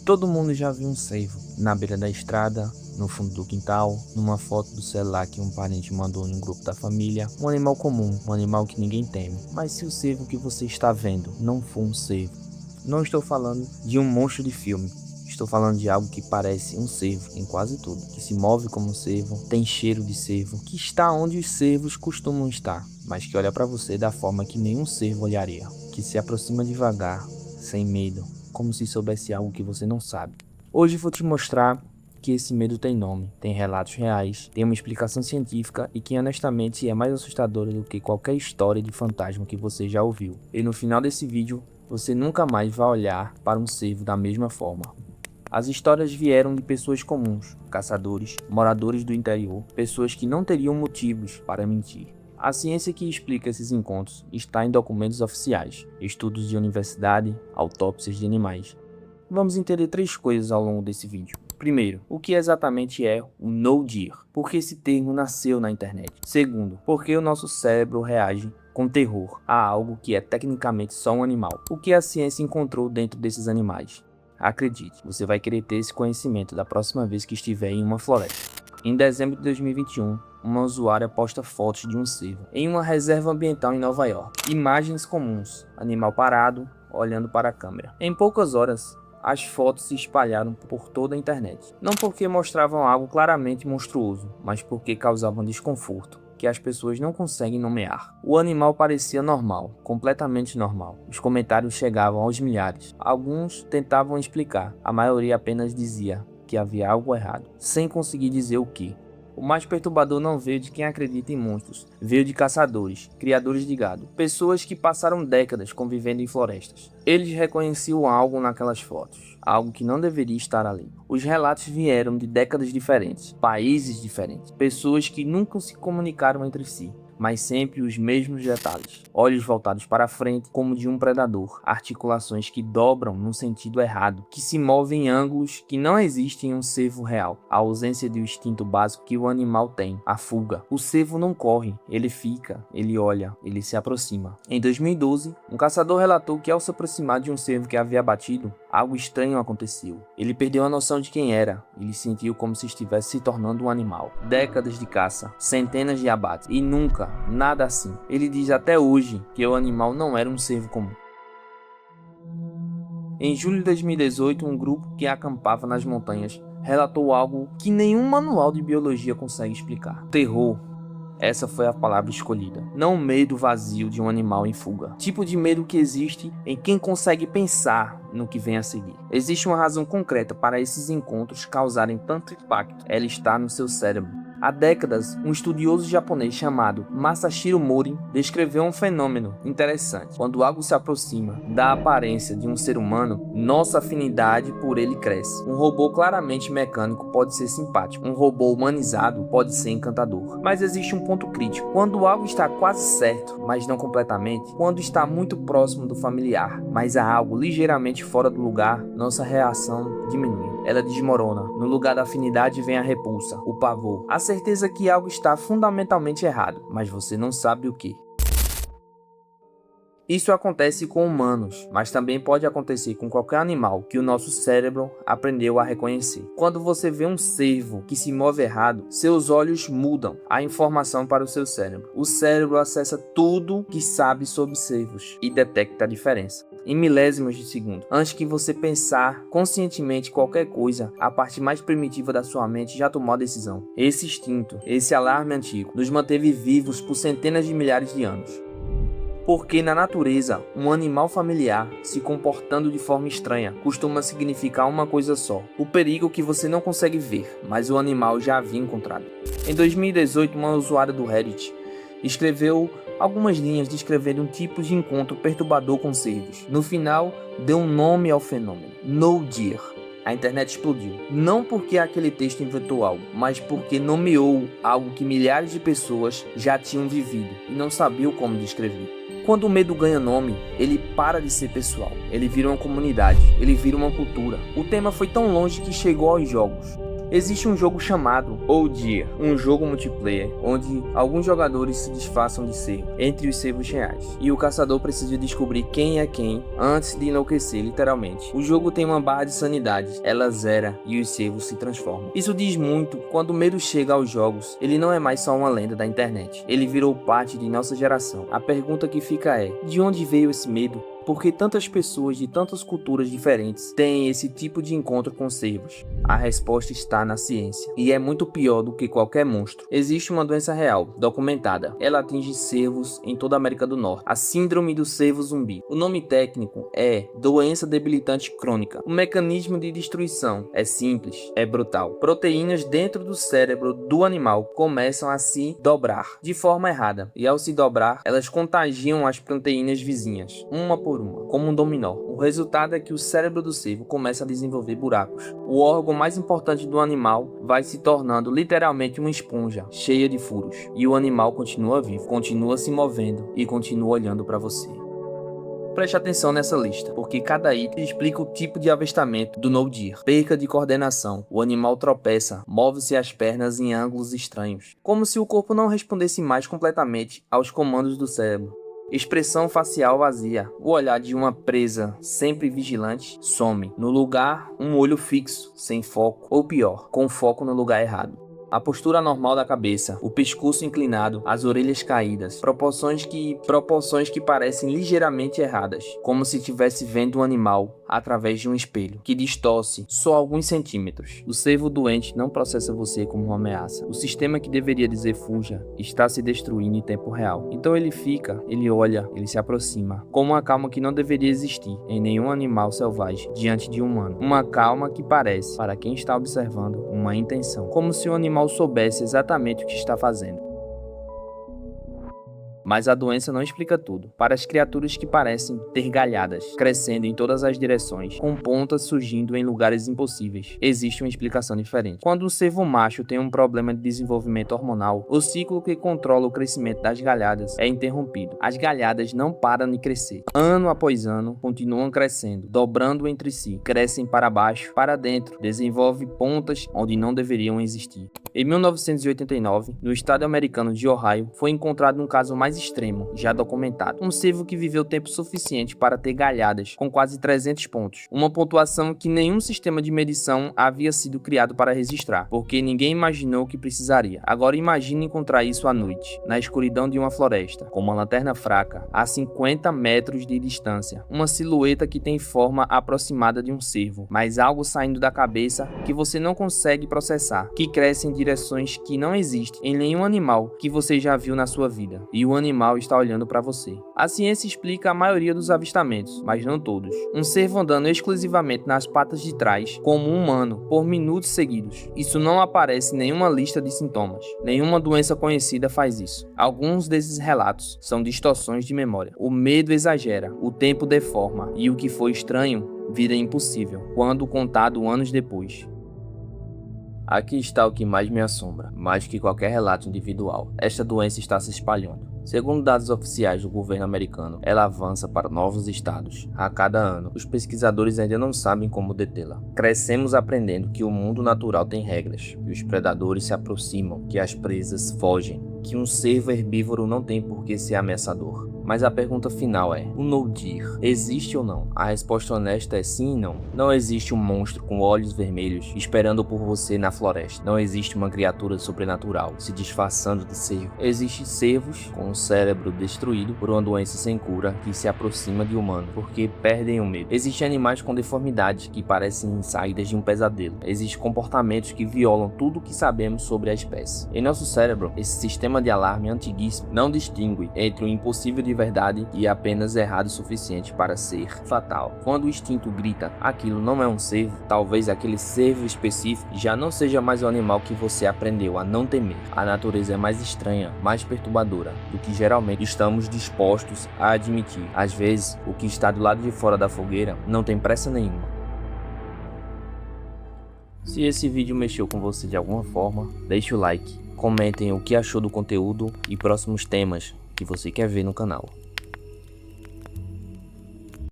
Todo mundo já viu um cervo na beira da estrada, no fundo do quintal, numa foto do celular que um parente mandou em um grupo da família. Um animal comum, um animal que ninguém teme. Mas se o cervo que você está vendo não for um cervo, não estou falando de um monstro de filme. Estou falando de algo que parece um cervo em quase tudo, que se move como um cervo, tem cheiro de cervo, que está onde os cervos costumam estar, mas que olha para você da forma que nenhum cervo olharia, que se aproxima devagar, sem medo, como se soubesse algo que você não sabe. Hoje vou te mostrar que esse medo tem nome, tem relatos reais, tem uma explicação científica e que honestamente é mais assustadora do que qualquer história de fantasma que você já ouviu. E no final desse vídeo, você nunca mais vai olhar para um cervo da mesma forma. As histórias vieram de pessoas comuns, caçadores, moradores do interior, pessoas que não teriam motivos para mentir. A ciência que explica esses encontros está em documentos oficiais, estudos de universidade, autópsias de animais. Vamos entender 3 coisas ao longo desse vídeo. Primeiro, o que exatamente é o no deer? Por que esse termo nasceu na internet? Segundo, por que o nosso cérebro reage com terror a algo que é tecnicamente só um animal? O que a ciência encontrou dentro desses animais? Acredite, você vai querer ter esse conhecimento da próxima vez que estiver em uma floresta. Em dezembro de 2021, uma usuária posta fotos de um cervo em uma reserva ambiental em Nova York. Imagens comuns, animal parado, olhando para a câmera. Em poucas horas, as fotos se espalharam por toda a internet. Não porque mostravam algo claramente monstruoso, mas porque causavam desconforto que as pessoas não conseguem nomear. O animal parecia normal, completamente normal. Os comentários chegavam aos milhares. Alguns tentavam explicar, a maioria apenas dizia que havia algo errado, sem conseguir dizer o que. O mais perturbador não veio de quem acredita em monstros, veio de caçadores, criadores de gado, pessoas que passaram décadas convivendo em florestas. Eles reconheciam algo naquelas fotos, algo que não deveria estar ali. Os relatos vieram de décadas diferentes, países diferentes, pessoas que nunca se comunicaram entre si, mas sempre os mesmos detalhes. Olhos voltados para a frente como de um predador, articulações que dobram no sentido errado, que se movem em ângulos que não existem em um cervo real, a ausência do instinto básico que o animal tem, a fuga. O cervo não corre, ele fica, ele olha, ele se aproxima. Em 2012, um caçador relatou que ao se aproximar de um cervo que havia abatido, algo estranho aconteceu. Ele perdeu a noção de quem era, ele sentiu como se estivesse se tornando um animal. Décadas de caça, centenas de abates e nunca nada assim. Ele diz até hoje que o animal não era um cervo comum. Em julho de 2018, um grupo que acampava nas montanhas relatou algo que nenhum manual de biologia consegue explicar. Terror. Essa foi a palavra escolhida. Não o medo vazio de um animal em fuga. Tipo de medo que existe em quem consegue pensar no que vem a seguir. Existe uma razão concreta para esses encontros causarem tanto impacto. Ela está no seu cérebro. Há décadas, um estudioso japonês chamado Masashiro Mori descreveu um fenômeno interessante. Quando algo se aproxima da aparência de um ser humano, nossa afinidade por ele cresce. Um robô claramente mecânico pode ser simpático. Um robô humanizado pode ser encantador. Mas existe um ponto crítico. Quando algo está quase certo, mas não completamente, quando está muito próximo do familiar, mas há algo ligeiramente fora do lugar, nossa reação diminui. Ela desmorona. No lugar da afinidade vem a repulsa, o pavor, a certeza que algo está fundamentalmente errado, mas você não sabe o que. Isso acontece com humanos, mas também pode acontecer com qualquer animal que o nosso cérebro aprendeu a reconhecer. Quando você vê um cervo que se move errado, seus olhos mudam a informação para o seu cérebro. O cérebro acessa tudo que sabe sobre cervos e detecta a diferença em milésimos de segundo. Antes que você pensar conscientemente qualquer coisa, a parte mais primitiva da sua mente já tomou a decisão. Esse instinto, esse alarme antigo, nos manteve vivos por centenas de milhares de anos. Porque na natureza, um animal familiar se comportando de forma estranha costuma significar uma coisa só: o perigo que você não consegue ver, mas o animal já havia encontrado. Em 2018, uma usuária do Reddit escreveu algumas linhas descrevendo um tipo de encontro perturbador com cervos. No final, deu um nome ao fenômeno: no deer. A internet explodiu. Não porque aquele texto inventou algo, mas porque nomeou algo que milhares de pessoas já tinham vivido e não sabiam como descrever. Quando o medo ganha nome, ele para de ser pessoal. Ele vira uma comunidade, ele vira uma cultura. O tema foi tão longe que chegou aos jogos. Existe um jogo chamado Oh Deer, um jogo multiplayer, onde alguns jogadores se disfarçam de cervo entre os cervos reais, e o caçador precisa descobrir quem é quem antes de enlouquecer, literalmente. O jogo tem uma barra de sanidade, ela zera e os cervos se transformam. Isso diz muito. Quando o medo chega aos jogos, ele não é mais só uma lenda da internet, ele virou parte de nossa geração. A pergunta que fica é: de onde veio esse medo? Por que tantas pessoas de tantas culturas diferentes têm esse tipo de encontro com cervos? A resposta está na ciência, e é muito pior do que qualquer monstro. Existe uma doença real, documentada. Ela atinge cervos em toda a América do Norte, a síndrome do cervo zumbi. O nome técnico é doença debilitante crônica. O mecanismo de destruição é simples, é brutal. Proteínas dentro do cérebro do animal começam a se dobrar de forma errada, e ao se dobrar, elas contagiam as proteínas vizinhas, uma por uma, como um dominó. O resultado é que o cérebro do cervo começa a desenvolver buracos. O órgão mais importante do animal vai se tornando literalmente uma esponja cheia de furos. E o animal continua vivo, continua se movendo e continua olhando para você. Preste atenção nessa lista, porque cada item explica o tipo de avistamento do No Deer. Perca de coordenação. O animal tropeça, move-se as pernas em ângulos estranhos, como se o corpo não respondesse mais completamente aos comandos do cérebro. Expressão facial vazia. O olhar de uma presa sempre vigilante some. No lugar, um olho fixo, sem foco, ou pior, com foco no lugar errado. A postura normal da cabeça, o pescoço inclinado, as orelhas caídas, proporções que parecem ligeiramente erradas, como se estivesse vendo um animal através de um espelho, que distorce só alguns centímetros. O cervo doente não processa você como uma ameaça. O sistema que deveria dizer fuja está se destruindo em tempo real. Então ele fica, ele olha, ele se aproxima, com uma calma que não deveria existir em nenhum animal selvagem diante de um humano. Uma calma que parece, para quem está observando, uma intenção, como se o animal soubesse exatamente o que está fazendo. Mas a doença não explica tudo. Para as criaturas que parecem ter galhadas, crescendo em todas as direções, com pontas surgindo em lugares impossíveis, existe uma explicação diferente. Quando um cervo macho tem um problema de desenvolvimento hormonal, o ciclo que controla o crescimento das galhadas é interrompido. As galhadas não param de crescer. Ano após ano, continuam crescendo, dobrando entre si, crescem para baixo, para dentro, desenvolvem pontas onde não deveriam existir. Em 1989, no estado americano de Ohio, foi encontrado um caso mais extremo, já documentado. Um cervo que viveu tempo suficiente para ter galhadas, com quase 300 pontos. Uma pontuação que nenhum sistema de medição havia sido criado para registrar, porque ninguém imaginou que precisaria. Agora imagine encontrar isso à noite, na escuridão de uma floresta, com uma lanterna fraca, a 50 metros de distância. Uma silhueta que tem forma aproximada de um cervo, mas algo saindo da cabeça que você não consegue processar, que cresce em direções que não existem em nenhum animal que você já viu na sua vida. E o animal está olhando para você. A ciência explica a maioria dos avistamentos, mas não todos. Um cervo andando exclusivamente nas patas de trás, como um humano, por minutos seguidos. Isso não aparece em nenhuma lista de sintomas. Nenhuma doença conhecida faz isso. Alguns desses relatos são distorções de memória. O medo exagera, o tempo deforma, e o que foi estranho vira impossível, quando contado anos depois. Aqui está o que mais me assombra, mais que qualquer relato individual. Esta doença está se espalhando. Segundo dados oficiais do governo americano, ela avança para novos estados a cada ano. Os pesquisadores ainda não sabem como detê-la. Crescemos aprendendo que o mundo natural tem regras, que os predadores se aproximam, que as presas fogem, que um cervo herbívoro não tem por que ser ameaçador. Mas a pergunta final é: o No Deer existe ou não? A resposta honesta é sim e não. Não existe um monstro com olhos vermelhos esperando por você na floresta. Não existe uma criatura sobrenatural se disfarçando de cervo. Existem cervos com o cérebro destruído por uma doença sem cura que se aproxima de humano porque perdem o medo. Existem animais com deformidades que parecem saídas de um pesadelo. Existem comportamentos que violam tudo o que sabemos sobre a espécie. Em nosso cérebro, esse sistema de alarme antiguíssimo não distingue entre o impossível de verdade e apenas errado o suficiente para ser fatal. Quando o instinto grita, aquilo não é um cervo, talvez aquele cervo específico já não seja mais o animal que você aprendeu a não temer. A natureza é mais estranha, mais perturbadora do que geralmente estamos dispostos a admitir. Às vezes, o que está do lado de fora da fogueira não tem pressa nenhuma. Se esse vídeo mexeu com você de alguma forma, deixe o like, comentem o que achou do conteúdo e próximos temas que você quer ver no canal.